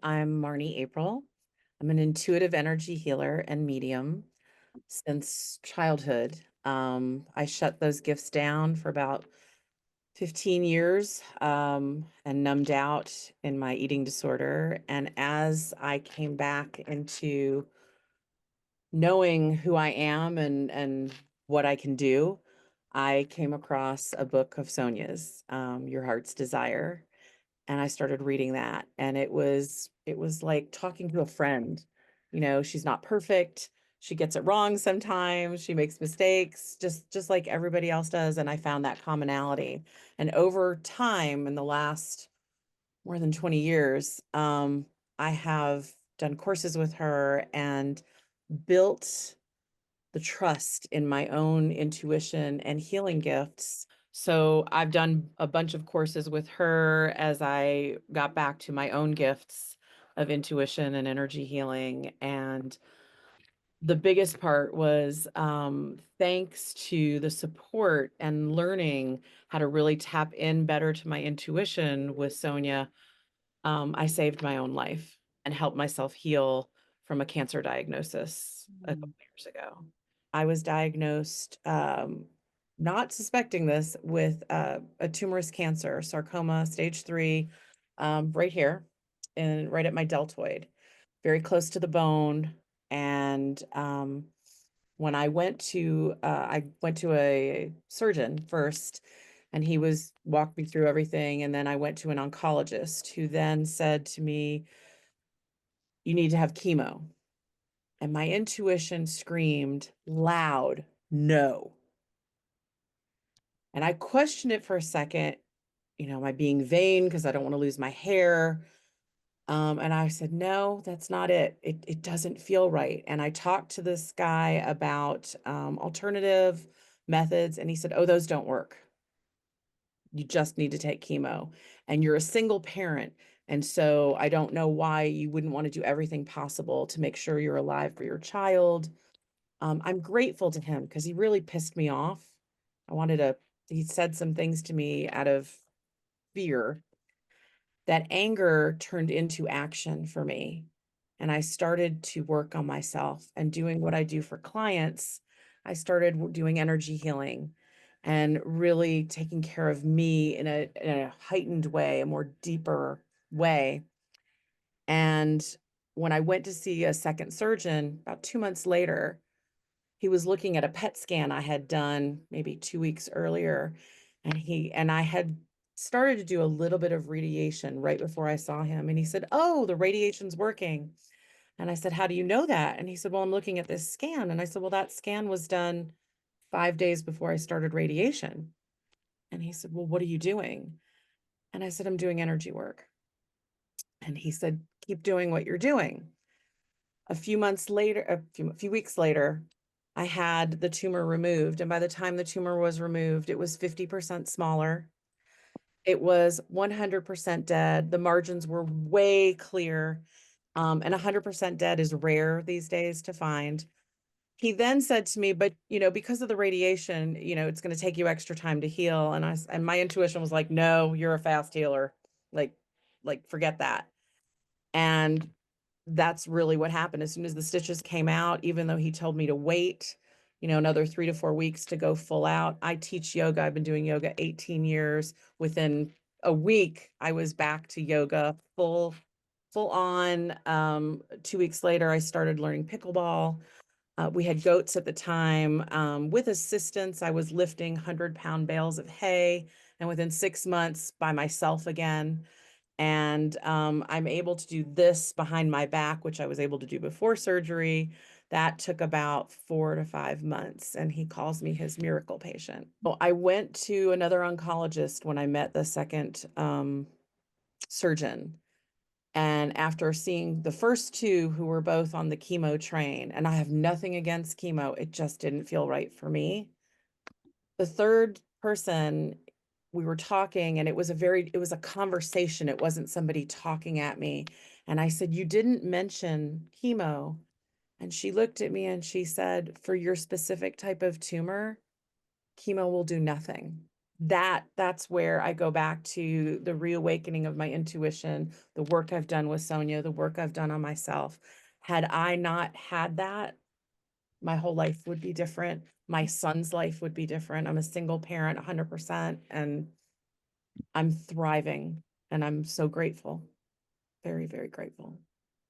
I'm Marni April. I'm an intuitive energy healer and medium since childhood. I shut those gifts down for about 15 years and numbed out in my eating disorder. And as I came back into knowing who I am and what I can do, I came across a book of Sonia's, Your Heart's Desire, and I started reading that, and it was like talking to a friend. She's not perfect. She gets it wrong sometimes. She makes mistakes, just like everybody else does, and I found that commonality. And over time, in the last more than 20 years, I have done courses with her and built the trust in my own intuition and healing gifts. So I've done a bunch of courses with her as I got back to my own gifts of intuition and energy healing. And the biggest part was thanks to the support and learning how to really tap in better to my intuition with Sonia. I saved my own life and helped myself heal from a cancer diagnosis a couple Mm. years ago. I was diagnosed, not suspecting this, with a tumorous cancer, sarcoma, stage 3, right here, and right at my deltoid, very close to the bone. And when I went to a surgeon first, and he was walked me through everything. And then I went to an oncologist who then said to me, "You need to have chemo." And my intuition screamed loud, "No." And I questioned it for a second. Am I being vain because I don't want to lose my hair? And I said, "No, that's not it. It doesn't feel right." And I talked to this guy about alternative methods, and he said, "Oh, those don't work. You just need to take chemo. And you're a single parent. And so I don't know why you wouldn't want to do everything possible to make sure you're alive for your child." I'm grateful to him because he really pissed me off. I wanted to, he said some things to me out of fear. That anger turned into action for me. And I started to work on myself and doing what I do for clients. I started doing energy healing and really taking care of me in a heightened way, a more deeper way. And when I went to see a second surgeon about 2 months later, he was looking at a PET scan I had done maybe 2 weeks earlier, and I had started to do a little bit of radiation right before I saw him, and he said, "Oh, the radiation's working." And I said, "How do you know that?" And he said, "Well, I'm looking at this scan." And I said, "Well, that scan was done 5 days before I started radiation." And he said, "Well, what are you doing?" And I said, "I'm doing energy work." And he said, "Keep doing what you're doing." A few weeks later, I had the tumor removed. And by the time the tumor was removed, it was 50% smaller. It was 100% dead. The margins were way clear. And 100% dead is rare these days to find. He then said to me, "But, because of the radiation, it's going to take you extra time to heal." And my intuition was like, "No, you're a fast healer. Like, forget that." And that's really what happened. As soon as the stitches came out, even though he told me to wait, another 3 to 4 weeks to go full out. I teach yoga. I've been doing yoga 18 years. Within a week, I was back to yoga full on. 2 weeks later, I started learning pickleball. We had goats at the time. With assistance, I was lifting 100-pound bales of hay, and within 6 months, by myself again. And I'm able to do this behind my back, which I was able to do before surgery. That took about 4 to 5 months, and he calls me his miracle patient. Well, I went to another oncologist when I met the second surgeon. And after seeing the first two who were both on the chemo train, and I have nothing against chemo, it just didn't feel right for me. The third person, we were talking, and it was a conversation. It wasn't somebody talking at me. And I said, "You didn't mention chemo." And she looked at me and she said, "For your specific type of tumor, chemo will do nothing." that's where I go back to the reawakening of my intuition, the work I've done with Sonia, the work I've done on myself. Had I not had that, my whole life would be different. My son's life would be different. I'm a single parent 100%, and I'm thriving, and I'm so grateful. Very, very grateful.